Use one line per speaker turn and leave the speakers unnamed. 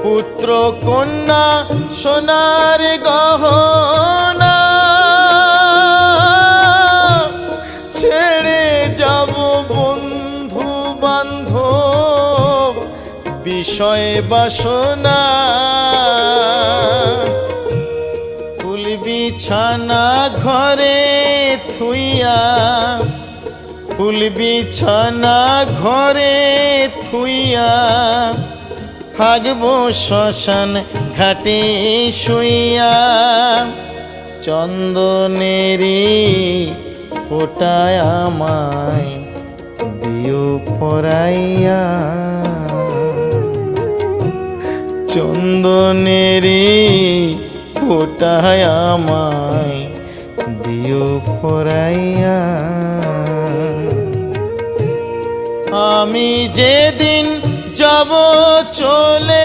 পুত্র কন্যা সোনার গহনা ছেড়ে যাব বন্ধু বান্ধব বিষয় বাসনা ফুল বিছানা ঘরে থুইয়া ফুল বিছানা ঘরে থুইয়া থাকবো শ্মশান ঘাটে শুইয়া চন্দনেরি ওটায় আমায় দিও পরাইয়া চন্দনেরি ওটায় আমায় দিও পরাইয়া আমি যেদিন যাব চলে